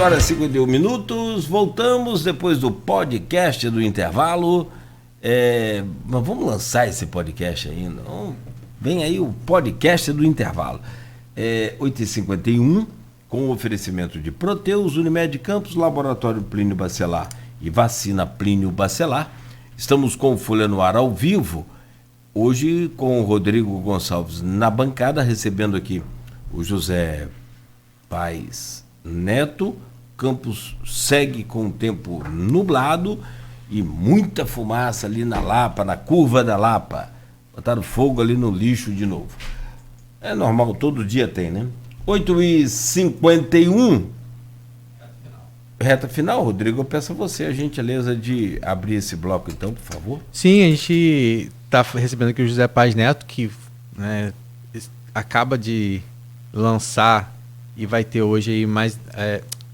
horas e 51 minutos, voltamos depois do podcast do intervalo. Mas vamos lançar esse podcast ainda. Vem aí o podcast do intervalo. 8h51, com o oferecimento de Proteus, Unimed Campos, Laboratório Plínio Bacelar e Vacina Plínio Bacelar. Estamos com o Folha no Ar ao vivo, hoje com o Rodrigo Gonçalves na bancada, recebendo aqui o José Paes Neto. Campos segue com o tempo nublado e muita fumaça ali na Lapa, na curva da Lapa. Botaram fogo ali no lixo de novo. É normal, todo dia tem, né? 8h51. Reta final, Rodrigo, eu peço a você a gentileza de abrir esse bloco então, por favor. Sim, a gente está recebendo aqui o José Paes Neto, que acaba de lançar e vai ter hoje aí mais...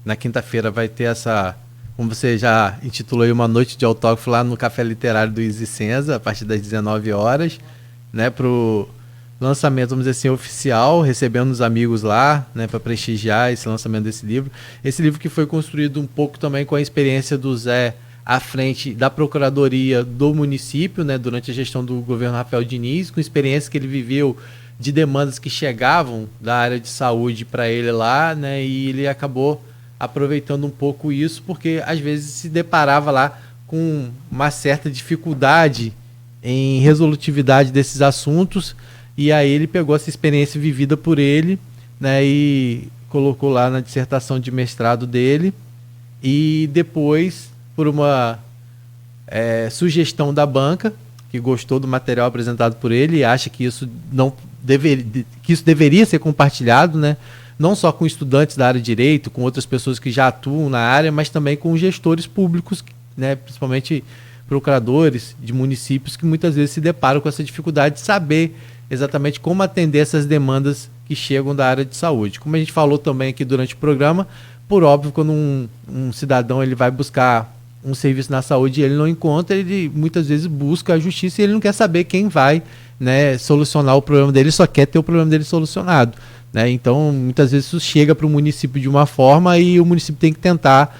na quinta-feira vai ter essa, como você já intitulou aí, uma noite de autógrafo lá no Café Literário do Easy Senza, a partir das 19 horas, né, para o lançamento, vamos dizer assim, oficial, recebendo os amigos lá, né, para prestigiar esse lançamento desse livro. Esse livro que foi construído um pouco também com a experiência do Zé à frente da Procuradoria do município, né, durante a gestão do governo Rafael Diniz, com experiência que ele viveu de demandas que chegavam da área de saúde para ele lá, né, e ele acabou aproveitando um pouco isso, porque às vezes se deparava lá com uma certa dificuldade em resolutividade desses assuntos, e aí ele pegou essa experiência vivida por ele, né, e colocou lá na dissertação de mestrado dele, e depois, por uma sugestão da banca, que gostou do material apresentado por ele e acha que isso deveria ser compartilhado, né, não só com estudantes da área de direito, com outras pessoas que já atuam na área, mas também com gestores públicos, né, principalmente procuradores de municípios que muitas vezes se deparam com essa dificuldade de saber exatamente como atender essas demandas que chegam da área de saúde. Como a gente falou também aqui durante o programa, por óbvio, quando um cidadão ele vai buscar um serviço na saúde e ele não encontra, ele muitas vezes busca a justiça e ele não quer saber quem vai, né, solucionar o problema dele, só quer ter o problema dele solucionado. Então, muitas vezes isso chega para o município de uma forma e o município tem que tentar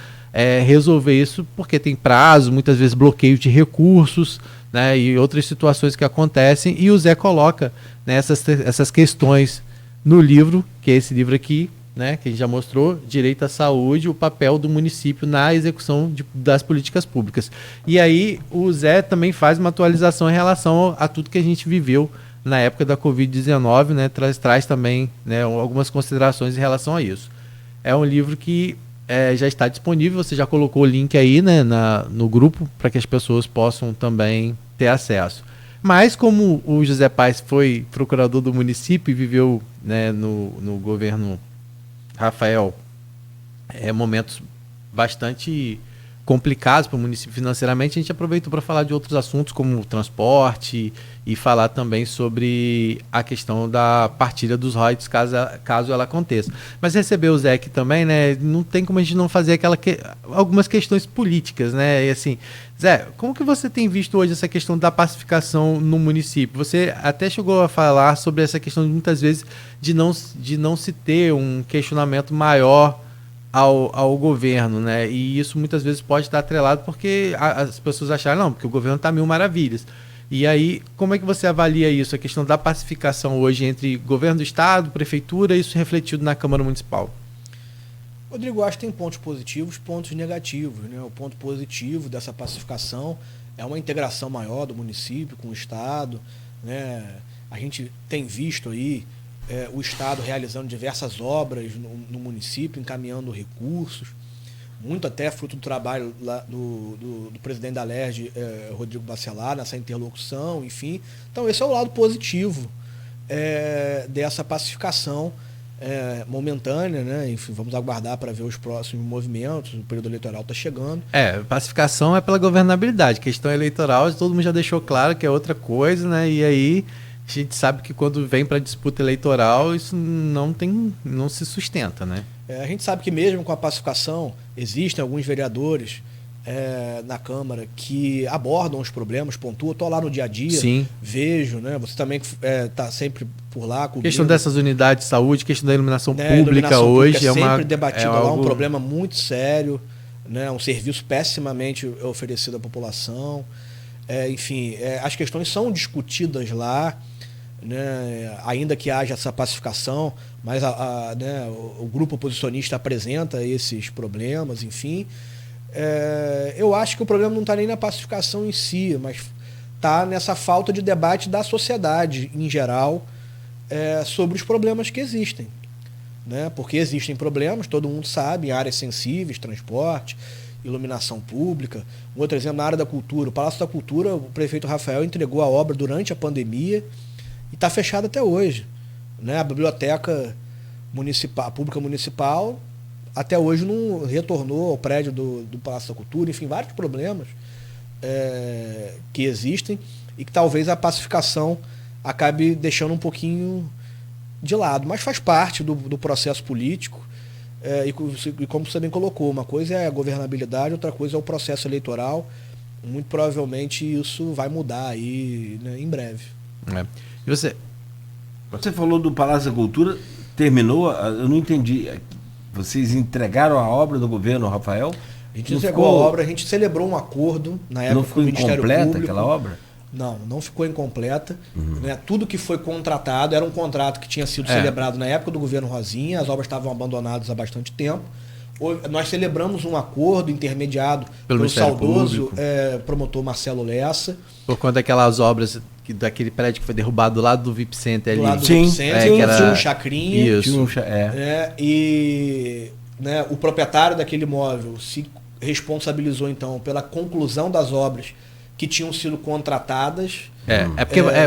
resolver isso, porque tem prazo, muitas vezes bloqueio de recursos, né, e outras situações que acontecem, e o Zé coloca, né, essas questões no livro, que é esse livro aqui, né, que a gente já mostrou, Direito à Saúde, o papel do município na execução das políticas públicas. E aí o Zé também faz uma atualização em relação a tudo que a gente viveu na época da Covid-19, né, traz também, né, algumas considerações em relação a isso. É um livro que já está disponível, você já colocou o link aí, né, no grupo, para que as pessoas possam também ter acesso. Mas como o José Paes foi procurador do município e viveu, né, no governo Rafael, momentos bastante complicados para o município financeiramente, a gente aproveitou para falar de outros assuntos como transporte e falar também sobre a questão da partilha dos royalties caso ela aconteça. Mas receber o Zé aqui também, né, não tem como a gente não fazer algumas questões políticas, né? E assim, Zé, como que você tem visto hoje essa questão da pacificação no município? Você até chegou a falar sobre essa questão de muitas vezes de não se ter um questionamento maior ao governo, né? E isso muitas vezes pode estar atrelado porque as pessoas acharam, não, porque o governo está mil maravilhas. E aí, como é que você avalia isso, a questão da pacificação hoje entre governo do estado, prefeitura, isso refletido na Câmara Municipal? Rodrigo, acho que tem pontos positivos, pontos negativos, né? O ponto positivo dessa pacificação é uma integração maior do município com o estado, né? A gente tem visto aí o Estado realizando diversas obras no município, encaminhando recursos, muito até fruto do trabalho lá do presidente da LERJ, Rodrigo Bacelar, nessa interlocução, enfim. Então, esse é o lado positivo dessa pacificação momentânea, né? Enfim, vamos aguardar para ver os próximos movimentos, o período eleitoral está chegando. Pacificação é pela governabilidade, questão eleitoral, todo mundo já deixou claro que é outra coisa, né? E aí a gente sabe que quando vem para disputa eleitoral, isso não se sustenta, né? A gente sabe que mesmo com a pacificação, existem alguns vereadores na Câmara que abordam os problemas, pontuam. Estou lá no dia a dia, Sim. vejo, né? Você também está sempre por lá cobrindo. Questão dessas unidades de saúde, questão da iluminação pública iluminação hoje pública é sempre debatida lá, algo... um problema muito sério, né? Um serviço pessimamente oferecido à população. Enfim, as questões são discutidas lá, né? Ainda que haja essa pacificação, mas né, o grupo oposicionista apresenta esses problemas, enfim. Eu acho que o problema não está nem na pacificação em si, mas está nessa falta de debate da sociedade em geral sobre os problemas que existem, né? Porque existem problemas, todo mundo sabe, em áreas sensíveis, transporte, iluminação pública. Um outro exemplo, na área da cultura, o Palácio da Cultura, o prefeito Rafael entregou a obra durante a pandemia e está fechado até hoje, né? A biblioteca municipal, pública municipal até hoje não retornou ao prédio do Palácio da Cultura. Enfim, vários problemas que existem e que talvez a pacificação acabe deixando um pouquinho de lado, mas faz parte do processo político. E como você bem colocou, uma coisa é a governabilidade, outra coisa é o processo eleitoral. Muito provavelmente isso vai mudar aí, né, em breve. E você? Você falou do Palácio da Cultura, terminou, eu não entendi. Vocês entregaram a obra do governo, Rafael? A gente entregou a obra, a gente celebrou um acordo na época com o Ministério Público. Não ficou incompleta aquela obra? Não ficou incompleta. Né? Tudo que foi contratado era um contrato que tinha sido celebrado na época do governo Rosinha, as obras estavam abandonadas há bastante tempo. Nós celebramos um acordo intermediado pelo saudoso promotor Marcelo Lessa. Por conta daquelas obras, daquele prédio que foi derrubado do lado do VIP Center ali. Do lado do VIP Center, tinha um chacrinha. Isso. E né, o proprietário daquele imóvel se responsabilizou então pela conclusão das obras que tinham sido contratadas.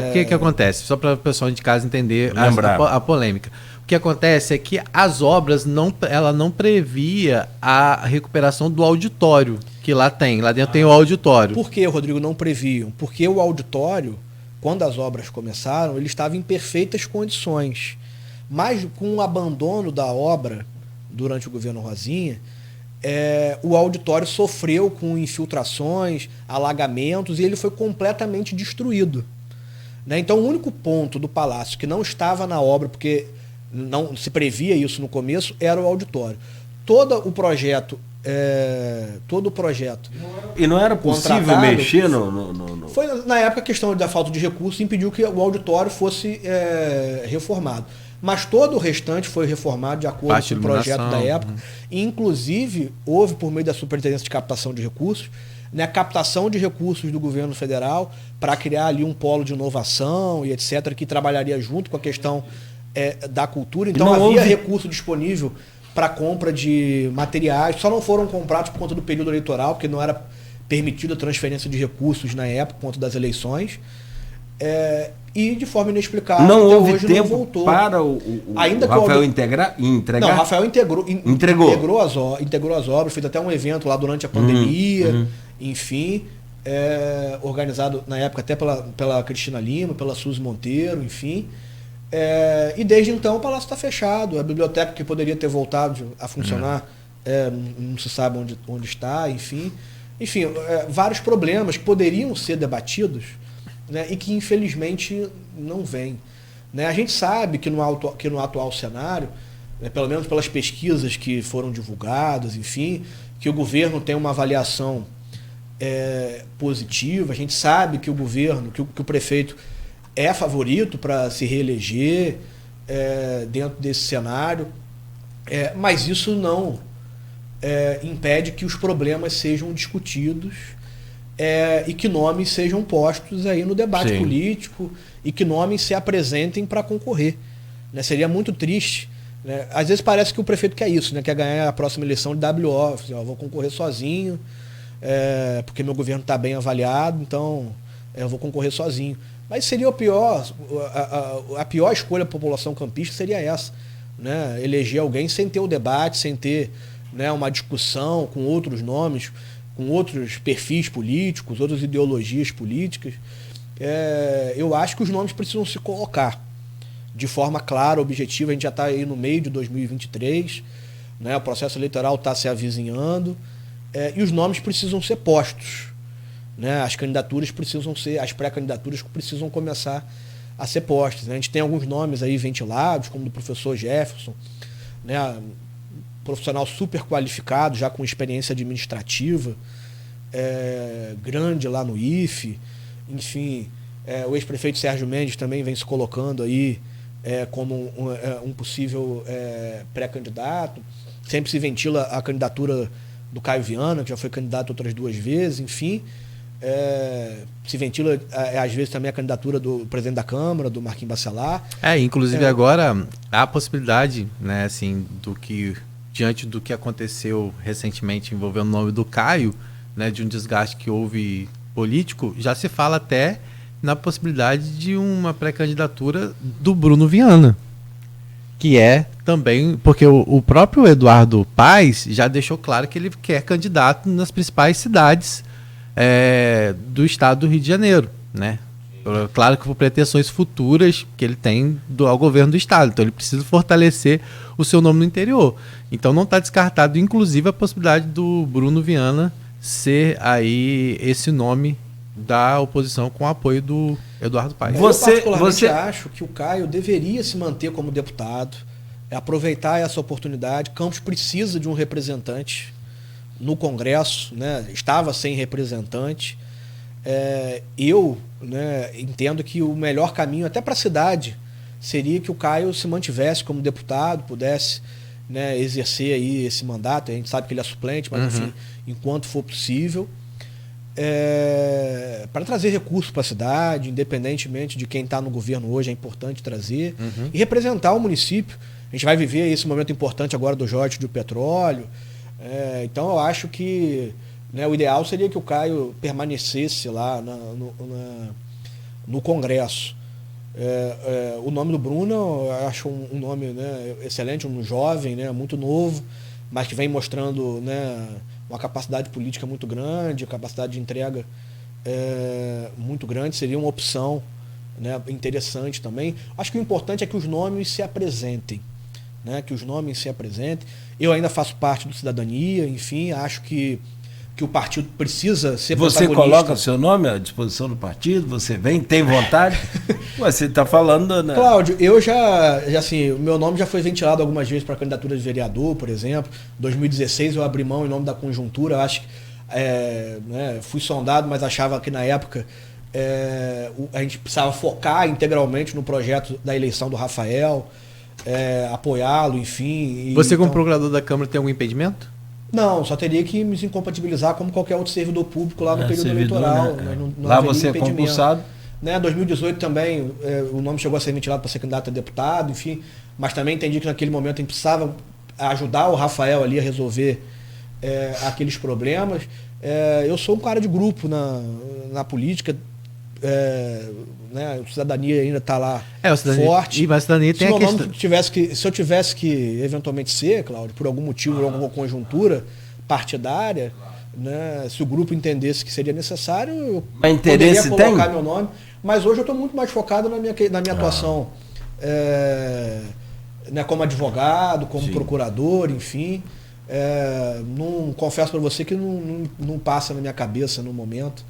Porque que acontece? Só para o pessoal de casa entender a polêmica. O que acontece é que as obras ela não previa a recuperação do auditório que lá tem. Lá dentro tem o auditório. Por que, Rodrigo, não previam? Porque o auditório, quando as obras começaram, ele estava em perfeitas condições. Mas com o abandono da obra durante o governo Rosinha, o auditório sofreu com infiltrações, alagamentos, e ele foi completamente destruído. Né? Então, o único ponto do palácio que não estava na obra, porque não se previa isso no começo, era o auditório. Todo o projeto. E não era possível mexer no... Foi, na época, a questão da falta de recursos impediu que o auditório fosse reformado. Mas todo o restante foi reformado de acordo com o projeto da época. E, inclusive, houve, por meio da Superintendência de Captação de Recursos, né, captação de recursos do governo federal para criar ali um polo de inovação e etc., que trabalharia junto com a questão da cultura. Então, havia recurso disponível para compra de materiais. Só não foram comprados por conta do período eleitoral, porque não era permitida a transferência de recursos na época, por conta das eleições. E de forma inexplicável, não até houve hoje tempo não voltou. Para o Rafael entregar? Não, o Rafael integrou as obras, fez até um evento lá durante a pandemia, enfim, organizado na época até pela Cristina Lima, pela Suzy Monteiro, enfim. E desde então o palácio está fechado. A biblioteca, que poderia ter voltado a funcionar, não se sabe onde está, enfim. Enfim, vários problemas que poderiam ser debatidos, né, e que infelizmente não vêm. Né? A gente sabe que no atual cenário, né, pelo menos pelas pesquisas que foram divulgadas, enfim, que o governo tem uma avaliação positiva. A gente sabe que o governo, que o prefeito é favorito para se reeleger dentro desse cenário, mas isso não impede que os problemas sejam discutidos e que nomes sejam postos aí no debate político e que nomes se apresentem para concorrer. Né? Seria muito triste. Né? Às vezes parece que o prefeito quer isso, né? Quer ganhar a próxima eleição de WO, vou concorrer sozinho, porque meu governo está bem avaliado, então eu vou concorrer sozinho. Mas seria a pior escolha da população campista seria essa, né? Eleger alguém sem ter o debate, sem ter, né, uma discussão com outros nomes, com outros perfis políticos, outras ideologias políticas. Eu acho que os nomes precisam se colocar de forma clara, objetiva. A gente já está aí no meio de 2023, né? O processo eleitoral está se avizinhando, e os nomes precisam ser postos, né? As pré-candidaturas precisam começar a ser postas, né? A gente tem alguns nomes aí ventilados, como do professor Jefferson, né? Profissional super qualificado, já com experiência administrativa, grande lá no IFE, enfim, o ex-prefeito Sérgio Mendes também vem se colocando aí como um possível pré-candidato. Sempre se ventila a candidatura do Caio Viana, que já foi candidato outras 2 vezes, enfim. Se ventila às vezes também a candidatura do presidente da Câmara, do Marquinhos Bacelar. Inclusive agora há a possibilidade, né, assim, diante do que aconteceu recentemente envolvendo o nome do Caio, né, de um desgaste que houve político, já se fala até na possibilidade de uma pré-candidatura do Bruno Viana, que é também, porque o próprio Eduardo Paes já deixou claro que ele quer candidato nas principais cidades do estado do Rio de Janeiro, né? Claro que por pretensões futuras que ele tem ao governo do estado, então ele precisa fortalecer o seu nome no interior. Então não está descartado, inclusive, a possibilidade do Bruno Viana ser aí esse nome da oposição com o apoio do Eduardo Paes. Eu particularmente acho que o Caio deveria se manter como deputado, aproveitar essa oportunidade. Campos precisa de um representante no Congresso, né? Estava sem representante. Eu, né, entendo que o melhor caminho até para a cidade seria que o Caio se mantivesse como deputado, pudesse, né, exercer aí esse mandato. A gente sabe que ele é suplente, mas enfim, enquanto for possível, para trazer recursos para a cidade, independentemente de quem está no governo hoje, é importante trazer e representar o município. A gente vai viver esse momento importante agora do Jorge do Petróleo. Então eu acho que, né, o ideal seria que o Caio permanecesse lá no Congresso. O nome do Bruno eu acho um nome, né, excelente, um jovem, né, muito novo, mas que vem mostrando, né, uma capacidade política muito grande, capacidade de entrega muito grande. Seria uma opção, né, interessante também. Acho que o importante é que os nomes se apresentem. Né, que os nomes se apresentem. Eu ainda faço parte do Cidadania, enfim, acho que o partido precisa ser protagonista. Você coloca o seu nome à disposição do partido? Você tem vontade? Você está falando... Né? Cláudio, eu já assim, o meu nome já foi ventilado algumas vezes para candidatura de vereador, por exemplo. Em 2016 eu abri mão em nome da conjuntura. Eu acho que né, fui sondado, mas achava que na época a gente precisava focar integralmente no projeto da eleição do Rafael, apoiá-lo, enfim. Você, como procurador da Câmara, tem algum impedimento? Não, só teria que me incompatibilizar como qualquer outro servidor público lá no período eleitoral. Né? Não lá você é concursado. Né? 2018 também, o nome chegou a ser ventilado para ser candidato a deputado, enfim, mas também entendi que naquele momento a gente precisava ajudar o Rafael ali a resolver aqueles problemas. Eu sou um cara de grupo na política, né? A Cidadania ainda está lá forte. Mas a Cidadania tem a questão... Se eu tivesse que eventualmente ser, Cláudio, por algum motivo, por alguma conjuntura partidária, né, se o grupo entendesse que seria necessário, eu poderia colocar meu nome. Mas hoje eu estou muito mais focado na minha atuação né, como advogado, como procurador, enfim. Não confesso para você que não passa na minha cabeça no momento.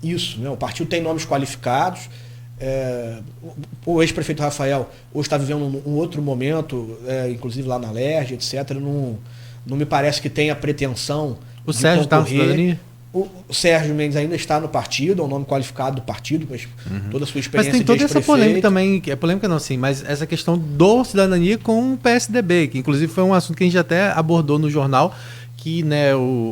Isso, né? O partido tem nomes qualificados. O ex-prefeito Rafael hoje está vivendo um outro momento, inclusive lá na LERJ, etc. Não me parece que tenha pretensão. O Sérgio está na Cidadania? O Sérgio Mendes ainda está no partido, é um nome qualificado do partido, mas toda a sua experiência. Mas tem toda essa polêmica também, polêmica não, sim, mas essa questão do Cidadania com o PSDB, que inclusive foi um assunto que a gente até abordou no jornal, que, né,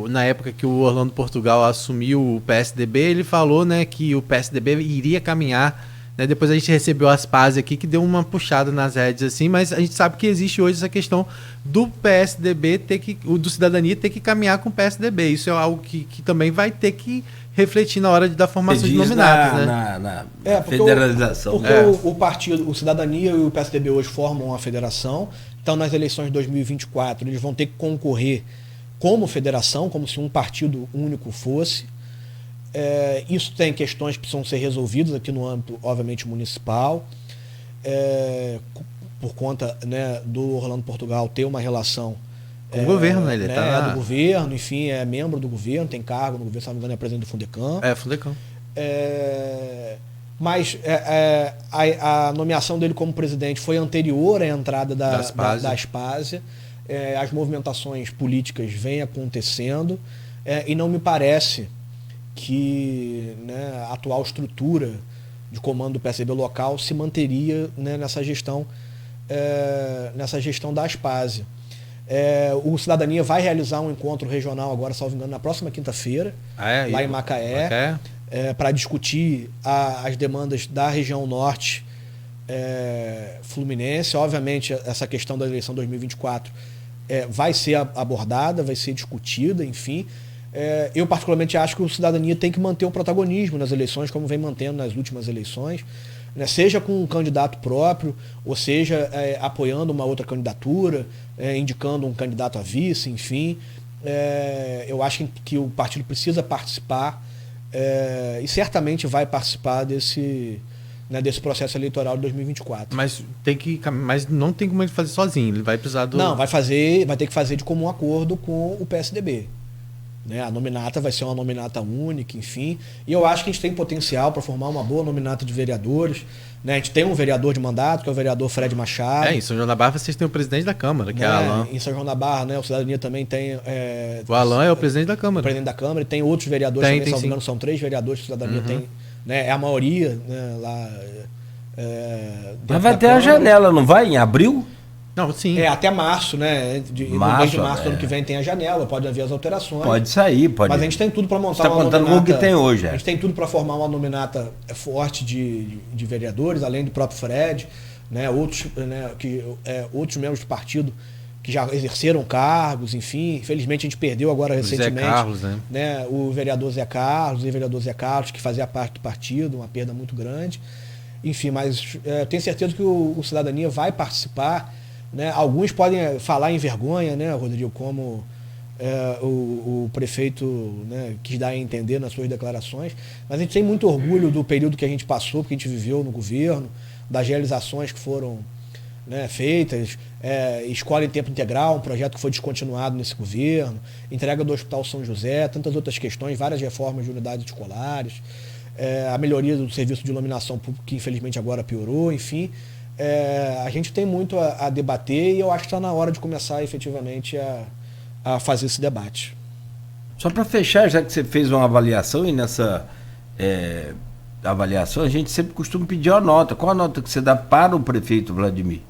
na época que o Orlando Portugal assumiu o PSDB, ele falou, né, que o PSDB iria caminhar, né, depois a gente recebeu as pazes aqui, que deu uma puxada nas redes, assim, mas a gente sabe que existe hoje essa questão do PSDB do Cidadania ter que caminhar com o PSDB. Isso é algo que também vai ter que refletir na hora da formação de nominados, né? Na federalização. Porque o partido, o Cidadania e o PSDB hoje formam uma federação, então nas eleições de 2024 eles vão ter que concorrer como federação, como se um partido único fosse. Isso tem questões que precisam ser resolvidas aqui no âmbito, obviamente, municipal, por conta, né, do Orlando Portugal ter uma relação Com o governo, né? Ele né, tá do governo, enfim, é membro do governo, tem cargo no governo, se não me engano, é presidente do Fundecam. Fundecam. Mas a nomeação dele como presidente foi anterior à entrada da Aspásia. As movimentações políticas vêm acontecendo e não me parece que, né, a atual estrutura de comando do PSDB local se manteria, né, nessa gestão da Aspásia. O Cidadania vai realizar um encontro regional agora, salvo engano, na próxima quinta-feira, lá em Macaé. Para discutir as demandas da região norte fluminense. Obviamente, essa questão da eleição 2024 vai ser abordada, vai ser discutida, enfim. Eu particularmente acho que o Cidadania tem que manter o protagonismo nas eleições, como vem mantendo nas últimas eleições, né? Seja com um candidato próprio, ou seja, apoiando uma outra candidatura, indicando um candidato a vice, enfim. Eu acho que o partido precisa participar, e certamente vai participar desse processo eleitoral de 2024. Mas não tem como ele fazer sozinho, ele vai precisar do... Não, vai ter que fazer de comum acordo com o PSDB. Né? A nominata vai ser uma nominata única, enfim. E eu acho que a gente tem potencial para formar uma boa nominata de vereadores. Né? A gente tem um vereador de mandato, que é o vereador Fred Machado. Em São João da Barra vocês têm o presidente da Câmara, que é Alain. Em São João da Barra, né, o Cidadania também tem... o Alain é o presidente da Câmara. O presidente da Câmara. E tem outros vereadores também, se não me engano, são 3 vereadores que o Cidadania tem. Né? É a maioria, né, lá... Mas vai ter a janela, não vai? Em abril? Não, sim. Até março, né? No mês de março do ano que vem tem a janela, pode haver as alterações. Pode sair, pode. Mas a gente tem tudo para montar uma nominata. Você está contando com o que tem hoje, A gente tem tudo para formar uma nominata forte de vereadores, além do próprio Fred, né? Outros membros do partido que já exerceram cargos, enfim. Infelizmente a gente perdeu agora recentemente. Zé Carlos, né? O vereador Zé Carlos, que fazia parte do partido, uma perda muito grande. Enfim, mas tenho certeza que o Cidadania vai participar. Né? Alguns podem falar em vergonha, né, Rodrigo, como o prefeito, né, quis dar a entender nas suas declarações, mas a gente tem muito orgulho do período que a gente passou, que a gente viveu no governo, das realizações que foram, né, feitas, escola em tempo integral, um projeto que foi descontinuado nesse governo, entrega do Hospital São José, tantas outras questões, várias reformas de unidades escolares, a melhoria do serviço de iluminação pública, que infelizmente agora piorou, enfim. A gente tem muito a debater e eu acho que está na hora de começar efetivamente a fazer esse debate. Só para fechar, já que você fez uma avaliação, e nessa avaliação a gente sempre costuma pedir uma nota. Qual a nota que você dá para o prefeito Vladimir?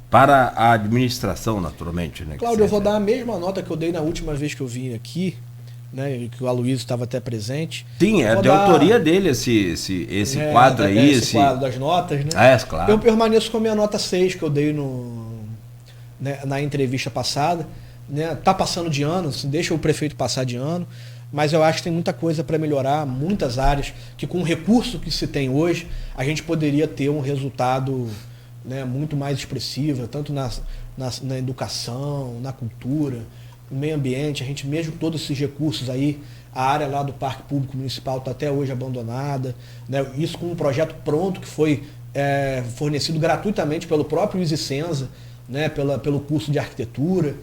Para a administração, naturalmente, né? Cláudio, eu vou dar a mesma nota que eu dei na última vez que eu vim aqui, né, que o Aloysio estava até presente. Sim, é de autoria dele esse quadro aí. Esse quadro das notas, né? Claro. Eu permaneço com a minha nota 6 que eu dei na entrevista passada. Né? Tá passando de ano, assim, deixa o prefeito passar de ano, mas eu acho que tem muita coisa para melhorar, muitas áreas, que com o recurso que se tem hoje, a gente poderia ter um resultado, né, muito mais expressivo, tanto na educação, na cultura, no meio ambiente. A gente, mesmo com todos esses recursos aí, a área lá do Parque Público Municipal está até hoje abandonada, né? Isso com um projeto pronto que foi fornecido gratuitamente pelo próprio Isicenza, né? Pelo curso de arquitetura.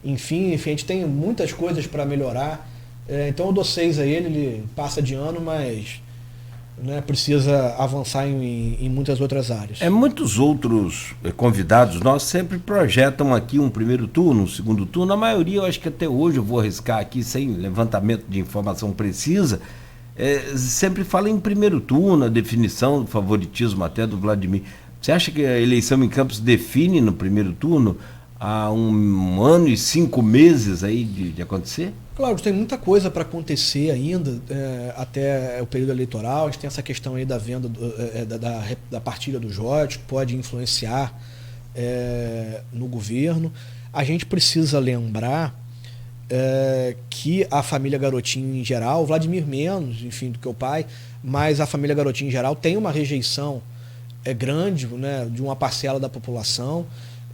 Enfim, a gente tem muitas coisas para melhorar. Então eu dou 6 a ele passa de ano, mas, né, precisa avançar em muitas outras áreas. Muitos outros convidados nossos sempre projetam aqui um primeiro turno, um segundo turno. A maioria, eu acho que até hoje, eu vou arriscar aqui sem levantamento de informação precisa, sempre fala em primeiro turno, a definição do favoritismo até do Vladimir. Você acha que a eleição em Campos define no primeiro turno há 1 ano e 5 meses aí de acontecer? Claro, tem muita coisa para acontecer ainda, até o período eleitoral. A gente tem essa questão aí da venda, da partilha do Jorge, que pode influenciar no governo. A gente precisa lembrar que a família Garotinho em geral, o Vladimir menos, enfim, do que o pai, mas a família Garotinho em geral tem uma rejeição grande, né, de uma parcela da população,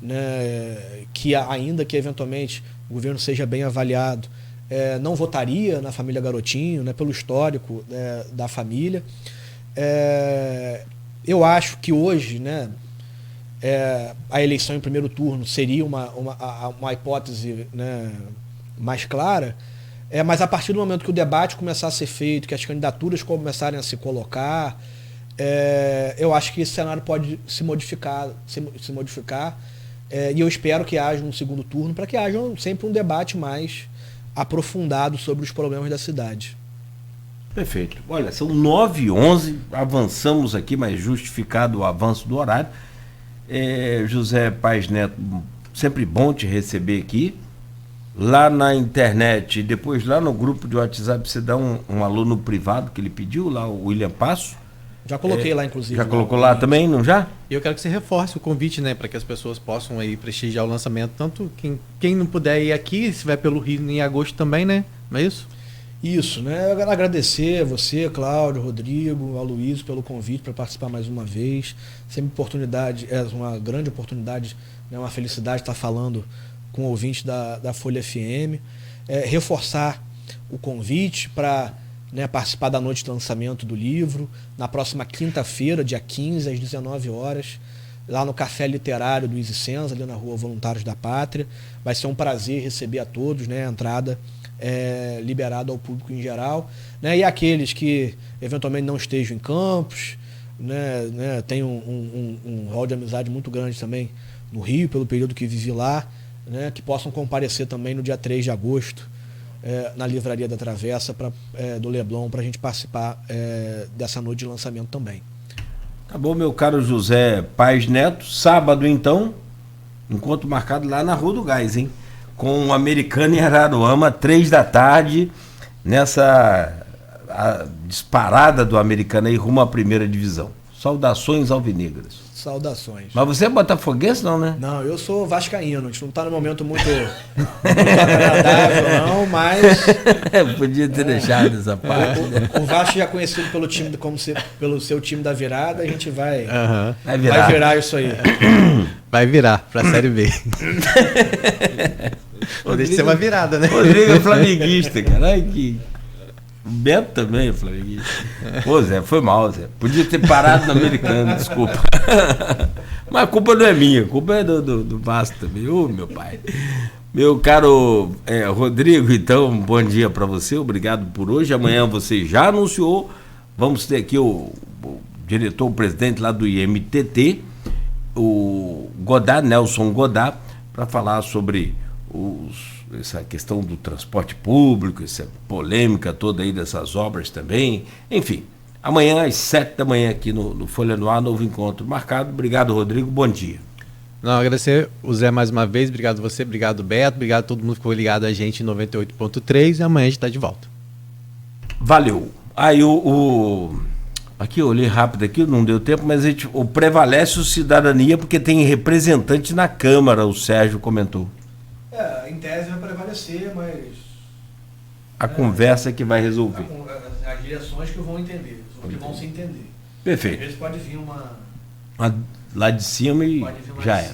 né, que ainda que eventualmente o governo seja bem avaliado, não votaria na família Garotinho, né, pelo histórico da família. Eu acho que hoje, né, a eleição em primeiro turno seria uma hipótese, né, mais clara, mas a partir do momento que o debate começar a ser feito, que as candidaturas começarem a se colocar, eu acho que esse cenário pode se modificar, e eu espero que haja um segundo turno para que haja sempre um debate mais aprofundado sobre os problemas da cidade. Perfeito. Olha, são 9h11, avançamos aqui, mas justificado o avanço do horário. José Paes Neto, sempre bom te receber aqui. Lá na internet, depois lá no grupo de WhatsApp, você dá um aluno privado que ele pediu, lá o William Passo. Já coloquei lá, inclusive. Já colocou lá também, não já? E eu quero que você reforce o convite, né, para que as pessoas possam aí prestigiar o lançamento. Tanto quem não puder ir aqui, se estiver pelo Rio em agosto também, né? Não é isso? Isso, né? Eu quero agradecer a você, Cláudio, Rodrigo, Aloysio, pelo convite para participar mais uma vez. Sempre uma grande oportunidade, né, uma felicidade estar falando com o ouvinte da Folha FM. Reforçar o convite para, né, participar da noite de lançamento do livro, na próxima quinta-feira, dia 15, às 19 horas, lá no Café Literário do Easy Senza, ali na Rua Voluntários da Pátria. Vai ser um prazer receber a todos, né, a entrada liberada ao público em geral, né, e aqueles que eventualmente não estejam em Campos, né, tem um rol de amizade muito grande também no Rio, pelo período que vivi lá, né, que possam comparecer também no dia 3 de agosto, na Livraria da Travessa do Leblon, para a gente participar dessa noite de lançamento também. Tá bom, meu caro José Paes Neto. Sábado, então, encontro marcado lá na Rua do Gás, hein? Com o Americano em Araruama, 3 da tarde, nessa disparada do Americano aí rumo à primeira divisão. Saudações alvinegras. Saudações. Mas você é botafoguense, não, né? Não, eu sou vascaíno. A gente não está num momento muito agradável, não, mas... Podia ter deixado essa parte. O Vasco já é conhecido pelo seu time da virada, a gente vai virar. virar isso aí. Vai virar para a Série B. Deixa de ser uma virada, né? Rodrigo é flamenguista, cara. Ai, que... O Beto também é flamenguista. Pô, Zé, foi mal, Zé. Podia ter parado no Americano, desculpa. Mas a culpa não é minha, a culpa é do Vasco também. Ô, meu pai. Meu caro Rodrigo, então, bom dia para você. Obrigado por hoje. Amanhã você já anunciou. Vamos ter aqui o diretor, o presidente lá do IMTT, o Godard, Nelson Godard, para falar sobre essa questão do transporte público, essa polêmica toda aí dessas obras também. Enfim, amanhã às 7 da manhã aqui no Folha no Ar, novo encontro marcado. Obrigado, Rodrigo, bom dia. Não, agradecer o Zé mais uma vez, obrigado você, obrigado Beto, obrigado a todo mundo que foi ligado a gente em 98.3 e amanhã a gente está de volta. Valeu. Aí aqui eu olhei rápido aqui, não deu tempo, mas o prevalece o cidadania porque tem representante na Câmara, o Sérgio comentou. Em tese vai prevalecer, mas... A conversa que vai resolver. As direções que vão entender, que vão se entender. Perfeito. Às vezes pode vir lá de cima e já é.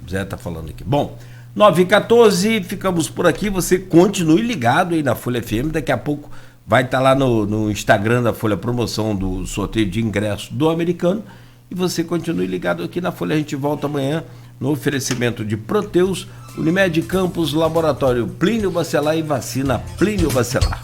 O Zé está falando aqui. Bom, 9h14, ficamos por aqui. Você continue ligado aí na Folha FM. Daqui a pouco vai estar lá no Instagram da Folha promoção do sorteio de ingresso do Americano. E você continue ligado aqui na Folha. A gente volta amanhã no oferecimento de Proteus, Unimed Campos, Laboratório Plínio Bacelar e Vacina Plínio Bacelar.